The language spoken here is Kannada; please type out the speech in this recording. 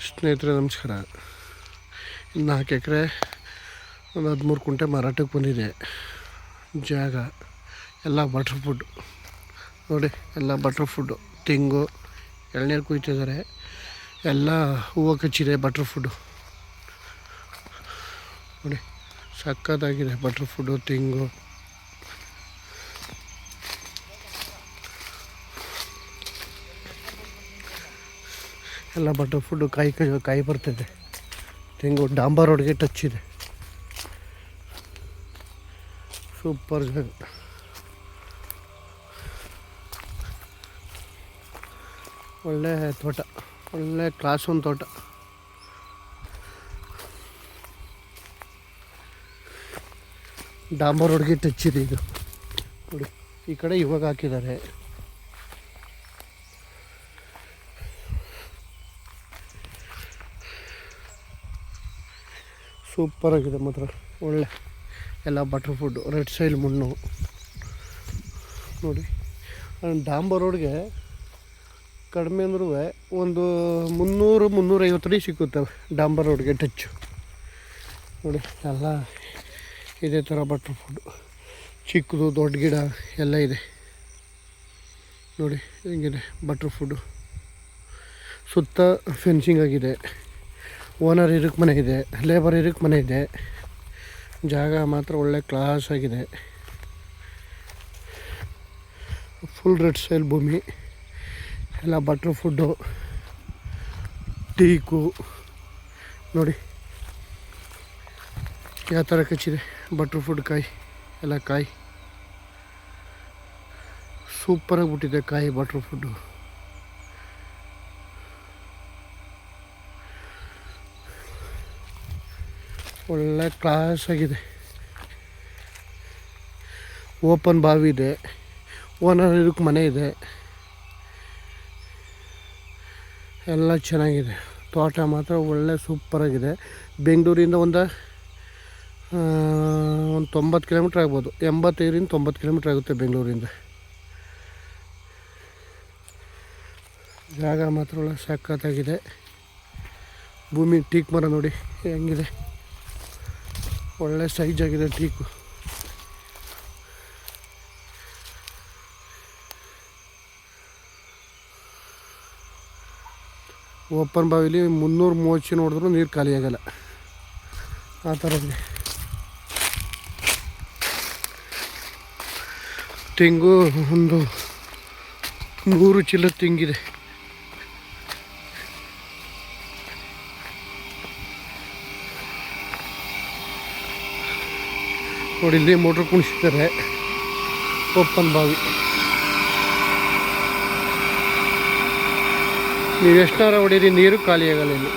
ಸ್ನೇಹಿತರೆ ನಮಸ್ಕಾರ. 4 ಎಕರೆ ಒಂದು 13 ಕುಂಟೆ ಮಾರಾಟಕ್ಕೆ ಬಂದಿದೆ ಜಾಗ. ಎಲ್ಲ ಬಟರ್ ಫುಡ್ ನೋಡಿ, ಎಲ್ಲ ಬಟರ್ ಫುಡ್ಡು. ತೆಂಗು, ಎಳ್ನೀರು ಕುಯ್ತಿದ್ದಾರೆ, ಎಲ್ಲ ಹೂವು ಕಚ್ಚಿದೆ. ಬಟರ್ ಫುಡ್ಡು ನೋಡಿ, ಸಕ್ಕತ್ತಾಗಿದೆ. ಬಟರ್ ಫುಡ್ಡು, ತೆಂಗು, ಎಲ್ಲ ಬಟರ್ ಫುಡ್ಡು. ಕಾಯಿ ಬರ್ತಿದೆ. ತೆಂಗು ಡಾಂಬರ್ ರೋಡ್ಗೆ ಟಚ್ ಇದೆ. ಸೂಪರ್ ಜಾಗ. ಒಳ್ಳೆ ತೋಟ, ಒಳ್ಳೆ ಕ್ಲಾಸ್ ಒಂದು ತೋಟ. ಡಾಂಬರ್ ರೋಡ್ಗೆ ಟಚ್ ಇದೆ ಇದು ನೋಡಿ. ಈ ಕಡೆ ಇವಾಗ ಹಾಕಿದ್ದಾರೆ. ಸೂಪರಾಗಿದೆ ಮಾತ್ರ. ಒಳ್ಳೆ ಎಲ್ಲ ಬಟರ್ ಫುಡ್ಡು. ರೆಡ್ ಸೈಲ್ ಮಣ್ಣು ನೋಡಿ. ಡಾಂಬರ್ ರೋಡ್ಗೆ ಕಡಿಮೆ ಅಂದ್ರೂ ಒಂದು 300-350 ಅಡಿ ಸಿಕ್ಕುತ್ತವೆ ಡಾಂಬರ್ ರೋಡ್ಗೆ ಟಚ್ಚು ನೋಡಿ. ಎಲ್ಲ ಇದೇ ಥರ ಬಟರ್ ಫುಡ್ಡು. ಚಿಕ್ಕದು ದೊಡ್ಡ ಗಿಡ ಎಲ್ಲ ಇದೆ ನೋಡಿ. ಹೆಂಗಿದೆ ಬಟರ್ ಫುಡ್ಡು. ಸುತ್ತ ಫೆನ್ಸಿಂಗ್ ಆಗಿದೆ. ಓನರ್ ಇರಕ್ಕೆ ಮನೆ ಇದೆ, ಲೇಬರ್ ಇರಕ್ಕೆ ಮನೆ ಇದೆ. ಜಾಗ ಮಾತ್ರ ಒಳ್ಳೆ ಕ್ಲಾಸ್ ಆಗಿದೆ. ಫುಲ್ ರೆಡ್ ಸೈಲ್ ಭೂಮಿ. ಎಲ್ಲ ಬಟರ್ ಫುಡ್ಡು, ಟೀಕು ನೋಡಿ ಯಾವ ಥರ ಕಚ್ಚಿದೆ. ಬಟರ್ ಫುಡ್ ಕಾಯಿ, ಎಲ್ಲ ಕಾಯಿ ಸೂಪರಾಗಿ ಬಿಟ್ಟಿದೆ. ಕಾಯಿ ಬಟರ್ ಫುಡ್ಡು ಒಳ್ಳೆ ಕ್ಲಾಸ್ ಆಗಿದೆ. ಓಪನ್ ಬಾವಿ ಇದೆ, ಓನರ್ ಇದಕ್ಕೆ ಮನೆ ಇದೆ, ಎಲ್ಲ ಚೆನ್ನಾಗಿದೆ. ತೋಟ ಮಾತ್ರ ಒಳ್ಳೆ ಸೂಪರಾಗಿದೆ. ಬೆಂಗಳೂರಿಂದ ಒಂದು 90 ಕಿಲೋಮೀಟ್ರ್ ಆಗ್ಬೋದು. 85-90 ಕಿಲೋಮೀಟ್ರ್ ಆಗುತ್ತೆ ಬೆಂಗಳೂರಿಂದ. ಜಾಗ ಮಾತ್ರ ಒಳ್ಳೆ ಸಖತ್ತಾಗಿದೆ. ಭೂಮಿ ಟೀಕ್ ಮರ ನೋಡಿ ಹೆಂಗಿದೆ. ಒಳ್ಳೆ ಸೈಜ್ ಆಗಿದೆ ಟೀಕು. ಓಪನ್ ಬಾವಿಲಿ 330 ನೋಡಿದ್ರು ನೀರು ಖಾಲಿ ಆಗಲ್ಲ, ಆ ಥರ ಇದೆ. ತೆಂಗು ಒಂದು 100 ಚೀಲ ತೆಂಗಿದೆ. ನೋಡಿ, ಇಲ್ಲಿ ಮೋಟ್ರ್ ಕುಣಿಸಿದ್ದಾರೆ. ಓಪನ್ ಬಾವಿ. ನೀವು ಎಷ್ಟಾರ ಹೊಡೀರಿ, ನೀರು ಖಾಲಿ ಆಗಲ್ಲ ಇಲ್ಲಿ.